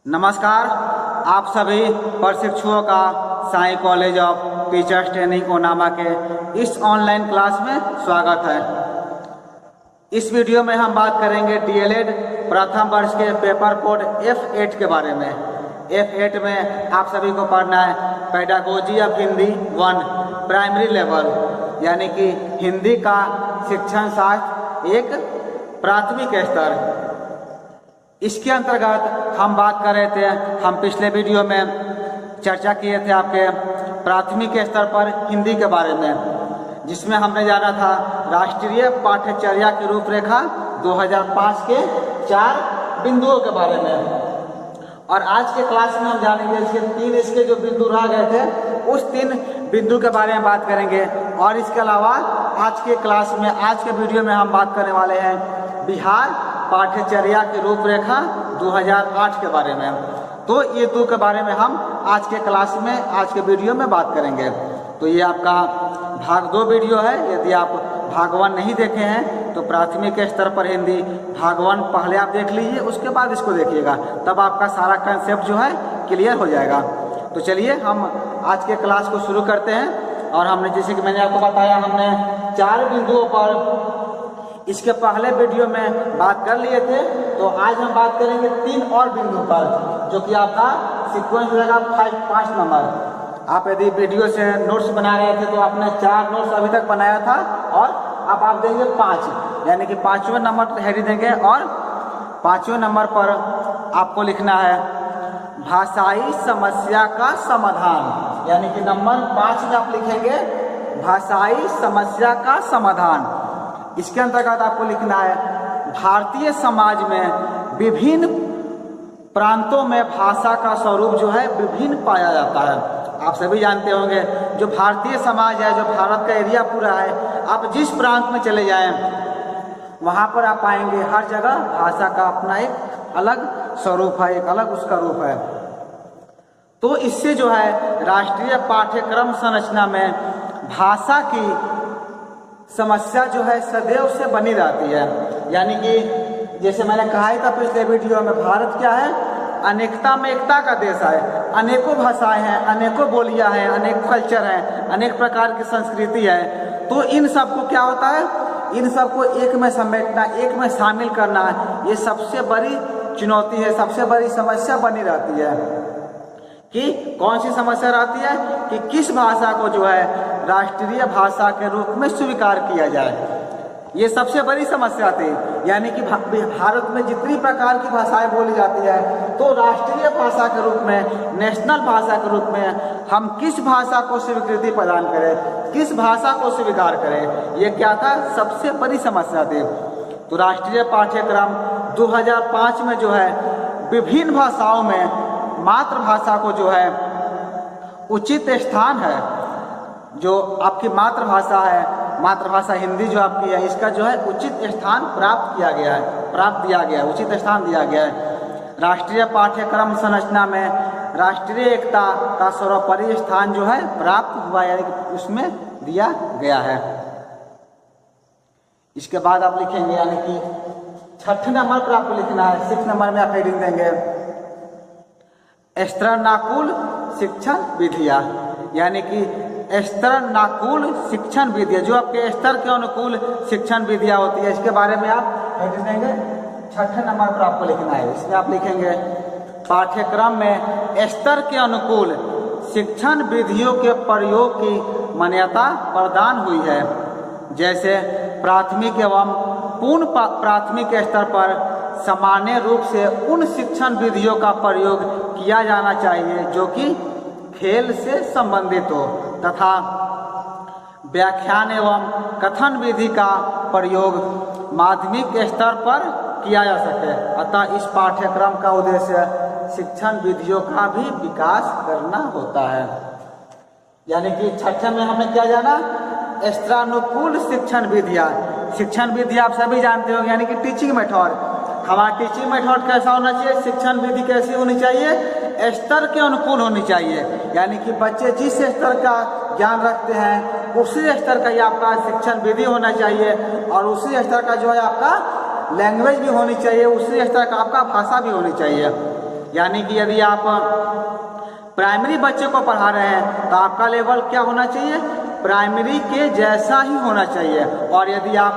नमस्कार, आप सभी प्रशिक्षुओं का Sai college of teachers training Onama के इस ऑनलाइन क्लास में स्वागत है। इस वीडियो में हम बात करेंगे डीएलएड प्रथम वर्ष के पेपर कोड F8 के बारे में। F8 में आप सभी को पढ़ना है pedagogy of Hindi 1 primary level, यानी कि हिंदी का शिक्षण शास्त्र एक प्राथमिक स्तर। इसके अंतर्गत हम बात कर रहे थे, हम पिछले वीडियो में चर्चा किए थे आपके प्राथमिक स्तर पर हिंदी के बारे में, जिसमें हमने जाना था राष्ट्रीय पाठ्यचर्या की रूपरेखा 2005 के 4 बिंदुओं के बारे में। और आज के क्लास में हम जानेंगे इसके जो बिंदु रह गए थे उस 3 बिंदु के बारे में बात करेंगे। और इसके अलावा आज के क्लास में, आज के वीडियो में हम बात करने वाले हैं बिहार पाठ्यचर्या की रूपरेखा 2008 के बारे में। तो ये 2 के बारे में हम आज के क्लास में, आज के वीडियो में बात करेंगे। तो ये आपका भाग 2 वीडियो है। यदि आप भाग 1 नहीं देखे हैं तो प्राथमिक स्तर पर हिंदी भाग 1 पहले आप देख लीजिए, उसके बाद इसको देखिएगा, तब आपका सारा कंसेप्ट जो है क्लियर हो जाएगा। तो चलिए हम आज के क्लास को शुरू करते हैं। और हमने, जैसे कि मैंने आपको बताया, हमने 4 बिंदुओं पर इसके पहले वीडियो में बात कर लिए थे। तो आज हम बात करेंगे 3 और बिंदु पर, जो कि आपका सीक्वेंस रहेगा 5 नंबर। आप यदि वीडियो से नोट्स बना रहे थे तो आपने 4 नोट्स अभी तक बनाया था, और अब आप देंगे 5, यानी कि 5वें नंबर पर हेडिंग देंगे। और 5वें नंबर पर आपको लिखना है भाषाई समस्या का समाधान, यानी कि नंबर 5 में आप लिखेंगे भाषाई समस्या का समाधान। इसके अंतर्गत आपको लिखना है भारतीय समाज में विभिन्न प्रांतों में भाषा का स्वरूप जो है विभिन्न पाया जाता है। आप सभी जानते होंगे जो भारतीय समाज है, जो भारत का एरिया पूरा है, आप जिस प्रांत में चले जाएं वहाँ पर आप पाएंगे हर जगह भाषा का अपना एक अलग स्वरूप है, एक अलग उसका रूप है। तो इससे जो है राष्ट्रीय पाठ्यक्रम संरचना में भाषा की समस्या जो है सदैव से बनी रहती है। यानी कि जैसे मैंने कहा ही था पिछले वीडियो में, भारत क्या है, अनेकता में एकता का देश है। अनेकों भाषाएं हैं, अनेकों बोलियां हैं, अनेक कल्चर हैं, अनेक प्रकार की संस्कृति है। तो इन सबको क्या होता है, इन सबको एक में समेटना, एक में शामिल करना, ये सबसे बड़ी चुनौती है, सबसे बड़ी समस्या बनी रहती है। कि कौन सी समस्या रहती है कि किस भाषा को जो है राष्ट्रीय भाषा के रूप में स्वीकार किया जाए। ये सबसे बड़ी समस्या थी। यानी कि भारत में जितनी प्रकार की भाषाएं बोली जाती है, तो राष्ट्रीय भाषा के रूप में, नेशनल भाषा के रूप में हम किस भाषा को स्वीकृति प्रदान करें, किस भाषा को स्वीकार करें, ये क्या था, सबसे बड़ी समस्या थी। तो राष्ट्रीय पाठ्यक्रम 2005 में जो है विभिन्न भाषाओं में मातृभाषा को जो है उचित स्थान है। जो आपकी मातृभाषा है, मातृभाषा हिंदी जो आपकी है, इसका जो है उचित स्थान प्राप्त किया गया है, उचित स्थान दिया गया है। राष्ट्रीय पाठ्यक्रम संरचना में राष्ट्रीय एकता का सर्वोपरि स्थान जो है प्राप्त हुआ, यानी कि उसमें दिया गया है। इसके बाद आप लिखेंगे, यानी कि 6 नंबर पर आपको लिखना है, 6 नंबर में आप हेडिंग देंगे स्तरनाकुल शिक्षण विधियाँ, यानी कि स्तरनाकुल शिक्षण विधियाँ, जो आपके स्तर के अनुकूल शिक्षण विधियाँ होती है, इसके बारे में आप हेडिंग देंगे। 6 नंबर पर आपको लिखना है। इसमें आप लिखेंगे पाठ्यक्रम में स्तर के अनुकूल शिक्षण विधियों के प्रयोग की मान्यता प्रदान हुई है। जैसे प्राथमिक एवं पूर्ण प्राथमिक स्तर पर सामान्य रूप से उन शिक्षण विधियों का प्रयोग किया जाना चाहिए जो कि खेल से संबंधित हो, तथा व्याख्यान एवं कथन विधि का प्रयोग माध्यमिक स्तर पर किया जा सके। अतः इस पाठ्यक्रम का उद्देश्य शिक्षण विधियों का भी विकास करना होता है। यानी कि 6 में हमें क्या जाना, स्तरानुकूल शिक्षण विधियाँ। शिक्षण विधि आप सभी जानते होंगे, यानी कि टीचिंग मेथड। हमारा टीचिंग मेथड कैसा होना चाहिए, शिक्षण विधि कैसी होनी चाहिए, स्तर के अनुकूल होनी चाहिए। यानी कि बच्चे जिस स्तर का ज्ञान रखते हैं उसी स्तर का ही आपका शिक्षण विधि होना चाहिए, और उसी स्तर का जो है आपका लैंग्वेज भी होनी चाहिए, उसी स्तर का आपका भाषा भी होनी चाहिए। यानी कि यदि आप प्राइमरी बच्चे को पढ़ा रहे हैं तो आपका लेवल क्या होना चाहिए, प्राइमरी के जैसा ही होना चाहिए। और यदि आप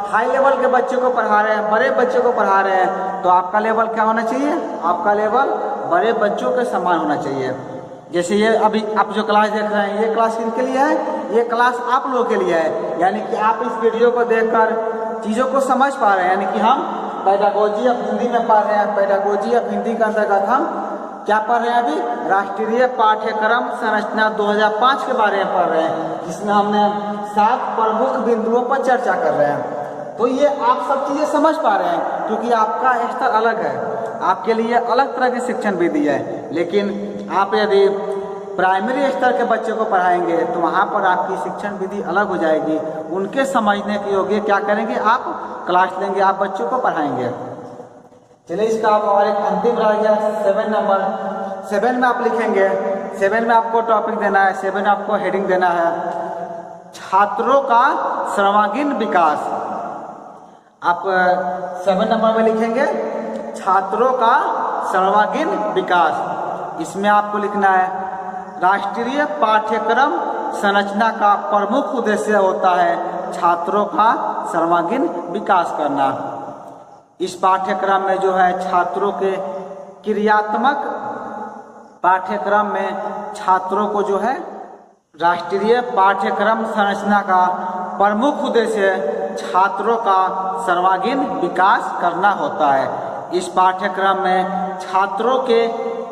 हाई लेवल के बच्चे को पढ़ा रहे हैं, बड़े बच्चे को पढ़ा रहे हैं, तो आपका लेवल क्या होना चाहिए, आपका लेवल बड़े बच्चों के समान होना चाहिए। जैसे ये अभी आप जो क्लास देख रहे हैं, ये क्लास किनके लिए है, ये क्लास आप लोगों के लिए है। यानी कि आप इस वीडियो को देखकर चीज़ों को समझ पा रहे हैं। यानी कि हम पेडागोजी ऑफ हिंदी में पढ़ रहे हैं। पेडागोजी ऑफ हिंदी के अंतर्गत हम क्या पढ़ रहे हैं, अभी राष्ट्रीय पाठ्यक्रम संरचना 2005 के बारे में पढ़ रहे हैं, जिसमें हमने 7 प्रमुख बिंदुओं पर चर्चा कर रहे हैं। तो ये आप सब चीज़ें समझ पा रहे हैं, क्योंकि आपका स्तर अलग है, आपके लिए अलग तरह की शिक्षण विधि है। लेकिन आप यदि प्राइमरी स्तर के बच्चे को पढ़ाएंगे तो वहाँ पर आपकी शिक्षण विधि अलग हो जाएगी। उनके समझने के योग्य क्या करेंगे, आप क्लास लेंगे, आप बच्चों को पढ़ाएंगे। चलिए इसका आप और एक अंतिम रह गया 7 नंबर। 7 में आप लिखेंगे, 7 में आपको टॉपिक देना है, 7 में आपको हेडिंग देना है छात्रों का सर्वांगीण विकास। आप 7 नंबर में लिखेंगे छात्रों का सर्वांगीण विकास। इसमें आपको लिखना है राष्ट्रीय पाठ्यक्रम संरचना का प्रमुख उद्देश्य होता है छात्रों का सर्वांगीण विकास करना। इस पाठ्यक्रम में जो है छात्रों के क्रियात्मक पाठ्यक्रम में छात्रों को जो है राष्ट्रीय पाठ्यक्रम संरचना का प्रमुख उद्देश्य छात्रों का सर्वांगीण विकास करना होता है। इस पाठ्यक्रम में छात्रों के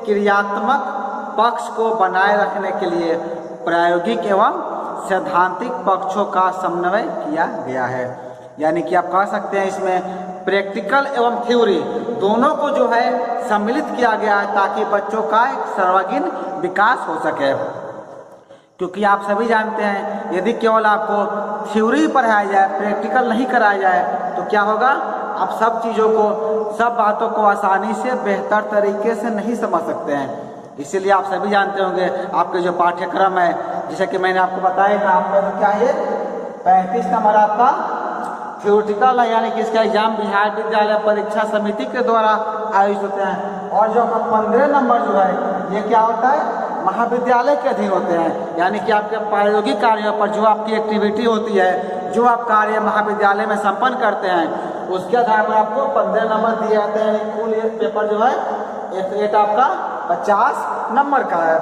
क्रियात्मक पक्ष को बनाए रखने के लिए प्रायोगिक एवं सैद्धांतिक पक्षों का समन्वय किया गया है। यानी कि आप कह सकते हैं इसमें प्रैक्टिकल एवं थ्योरी दोनों को जो है सम्मिलित किया गया है, ताकि बच्चों का एक सर्वांगीण विकास हो सके। क्योंकि आप सभी जानते हैं यदि केवल आपको थ्योरी पढ़ाया जाए, प्रैक्टिकल नहीं कराया जाए, तो क्या होगा, आप सब चीज़ों को, सब बातों को आसानी से बेहतर तरीके से नहीं समझ सकते हैं। इसीलिए आप सभी जानते होंगे आपके जो पाठ्यक्रम है, जैसे कि मैंने आपको बताया था, आपका तो क्या है 35 नंबर आपका थ्योरेटिकल है, यानी कि इसका एग्जाम बिहार विद्यालय परीक्षा समिति के द्वारा आयोजित होते हैं। और जो आपका 15 नंबर जो है ये क्या होता है, महाविद्यालय के अधीन होते हैं। यानी कि आपके प्रायोगिक कार्यों पर जो आपकी एक्टिविटी होती है, जो आप कार्य महाविद्यालय में संपन्न करते हैं, उसके आधार पर आपको 15 नंबर दिए जाते हैं। कुल ये पेपर जो है एक आपका 50 नंबर का है।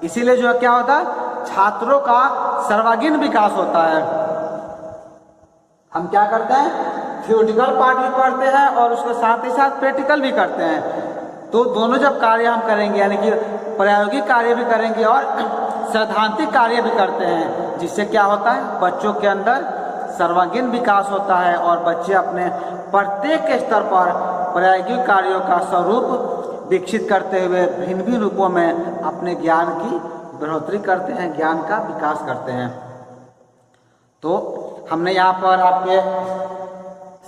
इसीलिए जो है क्या होता है, छात्रों का सर्वांगीण विकास होता है। हम क्या करते हैं, थ्योरेटिकल पार्ट भी पढ़ते हैं और उसके साथ ही साथ प्रैक्टिकल भी करते हैं। तो दोनों जब कार्य हम करेंगे, यानी कि प्रायोगिक कार्य भी करेंगे और सैद्धांतिक कार्य भी करते हैं, जिससे क्या होता है, बच्चों के अंदर सर्वांगीण विकास होता है और बच्चे अपने प्रत्येक स्तर पर प्रायोगिक कार्यों का स्वरूप विकसित करते हुए भिन्न भिन्न रूपों में अपने ज्ञान की बढ़ोतरी करते हैं, ज्ञान का विकास करते हैं। तो हमने यहाँ पर आपके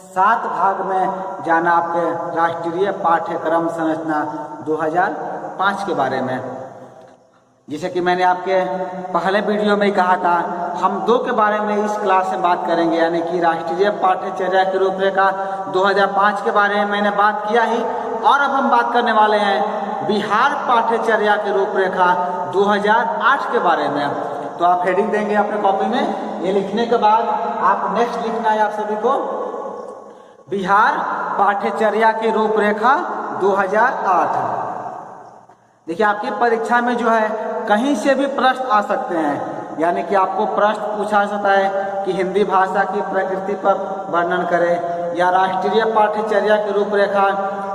7 भाग में जाना आपके राष्ट्रीय पाठ्यक्रम संरचना 2005 के बारे में। जैसे कि मैंने आपके पहले वीडियो में ही कहा था, हम 2 के बारे में इस क्लास में बात करेंगे, यानी कि राष्ट्रीय पाठ्यचर्या की रूपरेखा 2005 के बारे में मैंने बात किया ही, और अब हम बात करने वाले हैं बिहार पाठ्यचर्या की रूपरेखा 2008 के बारे में। तो आप हेडिंग देंगे अपने कॉपी में, ये लिखने के बाद आप नेक्स्ट लिखना है आप सभी को बिहार पाठ्यचर्या की रूपरेखा 2008। देखिए आपकी परीक्षा में जो है कहीं से भी प्रश्न आ सकते हैं, यानी कि आपको प्रश्न पूछा जाता है कि हिंदी भाषा की प्रकृति पर वर्णन करें, या राष्ट्रीय पाठ्यचर्या की रूपरेखा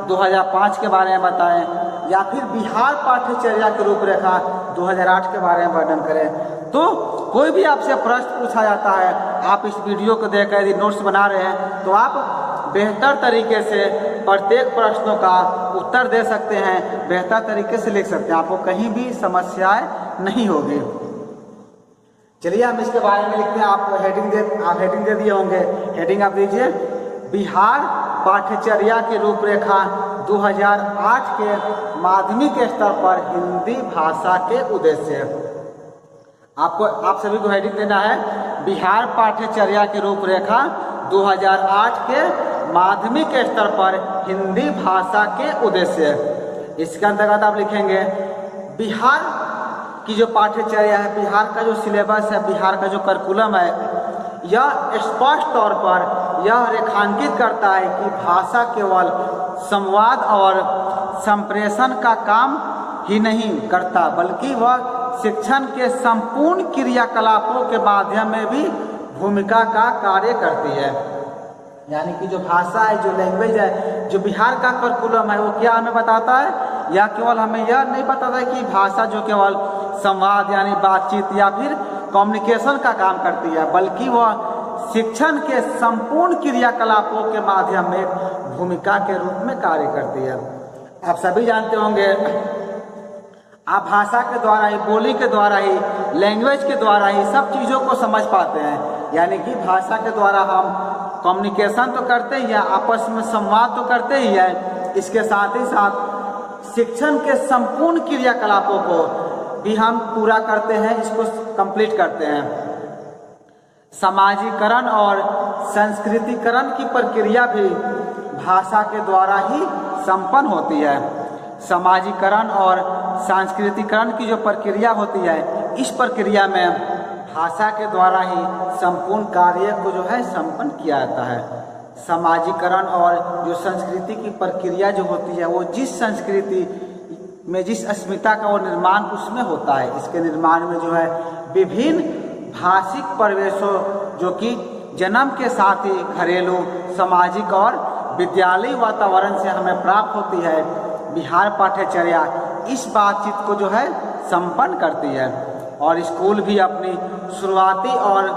2005 के बारे में बताएं, या फिर बिहार पाठ्यचर्या की रूपरेखा 2008 के बारे में वर्णन करें। तो कोई भी आपसे प्रश्न पूछा जाता है, आप इस वीडियो को देखकर यदि नोट्स बना रहे हैं तो आप बेहतर तरीके से प्रत्येक प्रश्नों का उत्तर दे सकते हैं, बेहतर तरीके से लिख सकते हैं, आपको कहीं भी समस्याएं नहीं होगी। चलिए हम इसके बारे में लिखते हैं। आप हेडिंग दे दिए होंगे, हेडिंग आप दीजिए बिहार पाठ्यचर्या की रूपरेखा 2008 के माध्यमिक स्तर पर हिंदी भाषा के उद्देश्य। आप सभी को हेडिंग देना है बिहार पाठ्यचर्या की रूपरेखा 2008 के माध्यमिक स्तर पर हिंदी भाषा के उद्देश्य। इसके अंतर्गत आप लिखेंगे बिहार की जो पाठ्यचर्या है, बिहार का जो सिलेबस है, बिहार का जो करिकुलम है, यह स्पष्ट तौर पर यह रेखांकित करता है कि भाषा केवल संवाद और संप्रेषण का काम ही नहीं करता, बल्कि वह शिक्षण के संपूर्ण क्रियाकलापों के माध्यम में भी भूमिका का कार्य करती है। यानी कि जो भाषा है, जो लैंग्वेज है, जो बिहार का करिकुलम है, वो क्या हमें बताता है, या केवल हमें यह नहीं बताता है कि भाषा जो केवल संवाद यानी बातचीत या फिर कम्युनिकेशन का काम करती है, बल्कि वह शिक्षण के संपूर्ण क्रियाकलापों के माध्यम में भूमिका के रूप में कार्य करती है। आप सभी जानते होंगे, आप भाषा के द्वारा ही, बोली के द्वारा ही, लैंग्वेज के द्वारा ही सब चीज़ों को समझ पाते हैं। यानी कि भाषा के द्वारा हम कम्युनिकेशन तो करते ही हैं, आपस में संवाद तो करते ही हैं, इसके साथ ही साथ शिक्षण के संपूर्ण क्रियाकलापों को भी हम पूरा करते हैं, इसको कंप्लीट करते हैं। समाजीकरण और संस्कृतिकरण की प्रक्रिया भी भाषा के द्वारा ही संपन्न होती है। समाजीकरण और सांस्कृतिकरण की जो प्रक्रिया होती है, इस प्रक्रिया में भाषा के द्वारा ही संपूर्ण कार्य को जो है संपन्न किया जाता है। समाजीकरण और जो संस्कृति की प्रक्रिया जो होती है, वो जिस संस्कृति में जिस अस्मिता का वो निर्माण उसमें होता है, इसके निर्माण में जो है विभिन्न भाषिक परिवेशों जो कि जन्म के साथ ही घरेलू, सामाजिक और विद्यालयी वातावरण से हमें प्राप्त होती है। बिहार पाठ्यचर्या इस बातचीत को जो है संपन्न करती है, और स्कूल भी अपनी शुरुआती और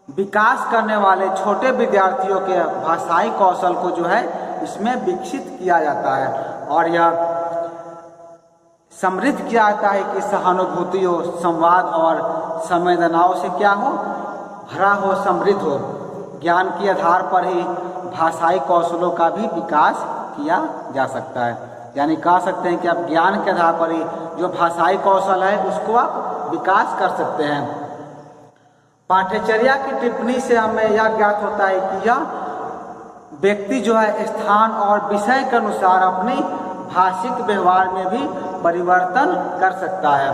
विकास करने वाले छोटे विद्यार्थियों के भाषाई कौशल को जो है इसमें विकसित किया जाता है, और यह समृद्ध किया जाता है कि सहानुभूतियों, संवाद और संवेदनाओं से क्या हो, भरा हो, समृद्ध हो। ज्ञान के आधार पर ही भाषाई कौशलों का भी विकास किया जा सकता है। यानी कह सकते हैं कि आप ज्ञान के आधार पर ही जो भाषाई कौशल है उसको आप विकास कर सकते हैं। पाठ्यचर्या की टिप्पणी से हमें यह ज्ञात होता है कि यह व्यक्ति जो है स्थान और विषय के अनुसार अपनी भाषिक व्यवहार में भी परिवर्तन कर सकता है।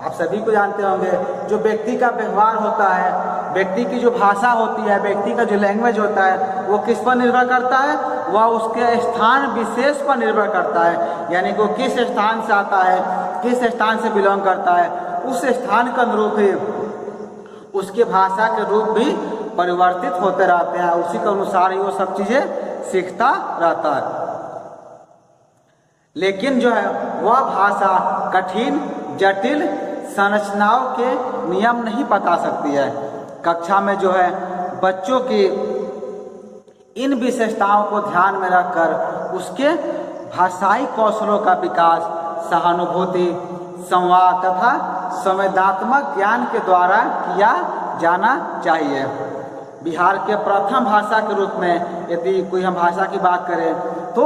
आप सभी को जानते होंगे, जो व्यक्ति का व्यवहार होता है, व्यक्ति की जो भाषा होती है, व्यक्ति का जो लैंग्वेज होता है, वो किस पर निर्भर करता है, वह उसके स्थान विशेष पर निर्भर करता है। यानी कि वो किस स्थान से आता है, किस स्थान से बिलोंग करता है, उस स्थान के अनुरूप ही उसके भाषा के रूप भी परिवर्तित होते रहते हैं, उसी के अनुसार ही वो सब चीज़ें सीखता रहता है। लेकिन जो है वह भाषा कठिन, जटिल संरचनाओं के नियम नहीं बता सकती है। कक्षा में जो है बच्चों की इन विशेषताओं को ध्यान में रखकर उसके भाषाई कौशलों का विकास सहानुभूति, संवाद तथा संवेदनात्मक ज्ञान के द्वारा किया जाना चाहिए। बिहार के प्रथम भाषा के रूप में यदि कोई हम भाषा की बात करें तो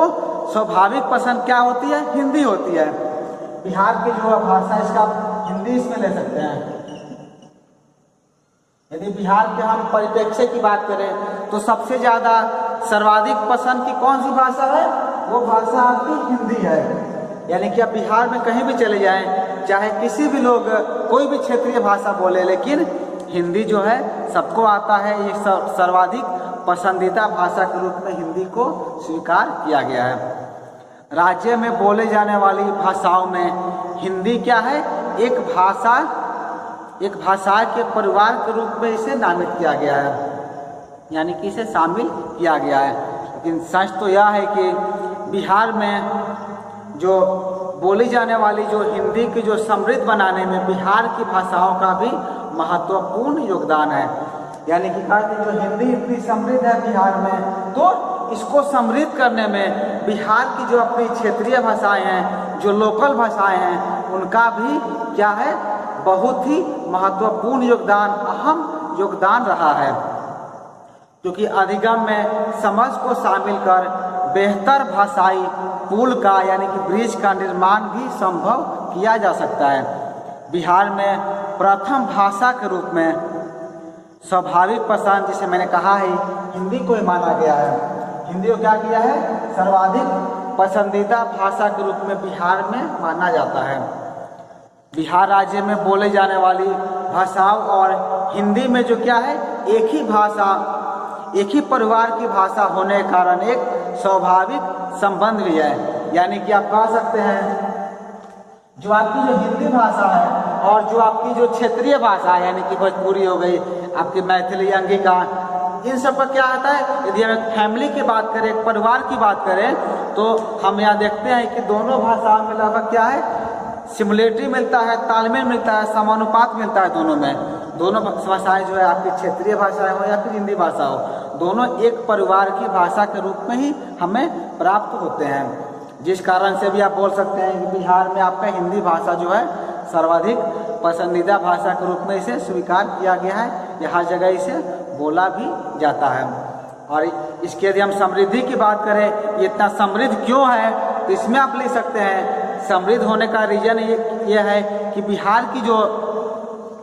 स्वाभाविक पसंद क्या होती है, हिंदी होती है। बिहार की जो भाषा इसका हिंदी इसमें ले सकते हैं। यदि बिहार के हम परिप्रेक्ष्य की बात करें तो सबसे ज़्यादा सर्वाधिक पसंद की कौन सी भाषा है, वो भाषा आपकी हिंदी है। यानी कि आप बिहार में कहीं भी चले जाएं, चाहे किसी भी लोग कोई भी क्षेत्रीय भाषा बोले, लेकिन हिंदी जो है सबको आता है। ये सर्वाधिक पसंदीदा भाषा के रूप में हिंदी को स्वीकार किया गया है। राज्य में बोले जाने वाली भाषाओं में हिंदी क्या है, एक भाषा के परिवार के रूप में इसे नामित किया गया है, यानी कि इसे शामिल किया गया है। लेकिन सच तो यह है कि बिहार में जो बोली जाने वाली जो हिंदी की जो समृद्ध बनाने में बिहार की भाषाओं का भी महत्वपूर्ण योगदान है। यानी कि कहते हैं जो हिंदी इतनी समृद्ध है बिहार में, तो इसको समृद्ध करने में बिहार की जो अपनी क्षेत्रीय भाषाएं हैं, जो लोकल भाषाएं हैं, उनका भी क्या है, बहुत ही महत्वपूर्ण योगदान, अहम योगदान रहा है। क्योंकि अधिगम में समझ को शामिल कर बेहतर भाषाई पुल का यानी कि ब्रिज का निर्माण भी संभव किया जा सकता है। बिहार में प्रथम भाषा के रूप में स्वाभाविक पसंद, जिसे मैंने कहा है, हिंदी को ही माना गया है। हिंदी को क्या किया है, सर्वाधिक पसंदीदा भाषा के रूप में बिहार में माना जाता है। बिहार राज्य में बोले जाने वाली भाषाओं और हिंदी में जो क्या है, एक ही भाषा, एक ही परिवार की भाषा होने के कारण एक स्वाभाविक संबंध भी है। यानी कि आप कह सकते हैं जो आपकी जो हिंदी भाषा है और जो आपकी जो क्षेत्रीय भाषा है, यानी कि भोजपुरी हो गई, आपकी मैथिली, अंगिका, इन सब का क्या आता है, यदि हम एक फैमिली की बात करें, एक परिवार की बात करें, तो हम यहाँ देखते हैं कि दोनों भाषाओं में लगभग क्या है, सिमिलरिटी मिलता है, तालमेल मिलता है, समानुपात मिलता है दोनों में। दोनों भाषाएं जो है आपकी क्षेत्रीय भाषाएं हो या फिर हिंदी भाषा हो, दोनों एक परिवार की भाषा के रूप में ही हमें प्राप्त होते हैं। जिस कारण से भी आप बोल सकते हैं कि बिहार में आपका हिंदी भाषा जो है सर्वाधिक पसंदीदा भाषा के रूप में इसे स्वीकार किया गया है, या हर जगह इसे बोला भी जाता है। और इसके यदि हम समृद्धि की बात करें, ये इतना समृद्ध क्यों है, तो इसमें आप लिख सकते हैं समृद्ध होने का रीजन ये है कि बिहार की जो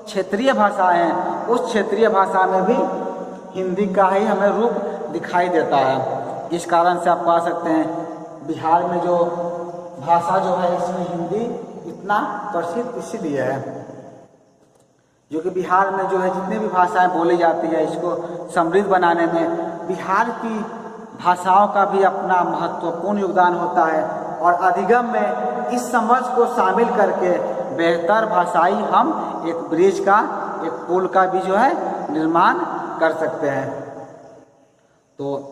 क्षेत्रीय भाषाएं हैं, उस क्षेत्रीय भाषा में भी हिंदी का ही हमें रूप दिखाई देता है। इस कारण से आप कह सकते हैं बिहार में जो भाषा जो है, इसमें हिंदी इतना प्रसिद्ध इसीलिए है, जो कि बिहार में जो है जितनी भी भाषाएं बोली जाती है, इसको समृद्ध बनाने में बिहार की भाषाओं का भी अपना महत्वपूर्ण योगदान होता है। और अधिगम में इस समझ को शामिल करके बेहतर भाषाई हम एक ब्रिज का, एक पुल का भी जो है निर्माण कर सकते हैं। तो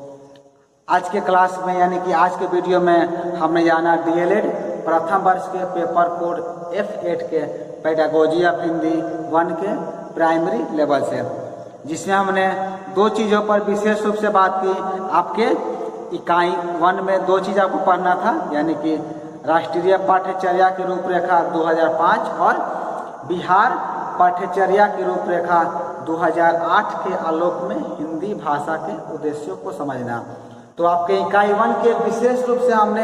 आज के क्लास में, यानी कि आज के वीडियो में हमने जाना डीएलएड प्रथम वर्ष के पेपर कोड F8 के पेडागोजी ऑफ हिंदी 1 के प्राइमरी लेवल से, जिसमें हमने दो चीज़ों पर विशेष रूप से बात की। आपके इकाई 1 में दो चीज़ आपको पढ़ना था, यानी कि राष्ट्रीय पाठ्यचर्या की रूपरेखा 2005 और बिहार पाठ्यचर्या की रूपरेखा 2008 के आलोक में हिंदी भाषा के उद्देश्यों को समझना। तो आपके इकाई 1 के विशेष रूप से हमने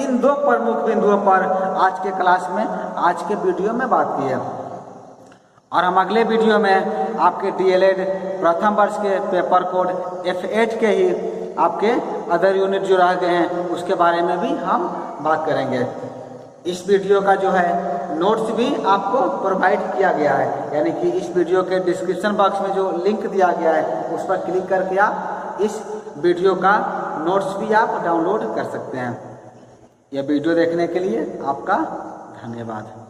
इन दो प्रमुख बिंदुओं पर आज के क्लास में, आज के वीडियो में बात की है। और हम अगले वीडियो में आपके डीएलएड प्रथम वर्ष के पेपर कोड F8 के ही आपके अदर यूनिट जो रह गए हैं, उसके बारे में भी हम बात करेंगे। इस वीडियो का जो है नोट्स भी आपको प्रोवाइड किया गया है, यानी कि इस वीडियो के डिस्क्रिप्शन बॉक्स में जो लिंक दिया गया है, उस पर क्लिक करके आप इस वीडियो का नोट्स भी आप डाउनलोड कर सकते हैं। यह वीडियो देखने के लिए आपका धन्यवाद।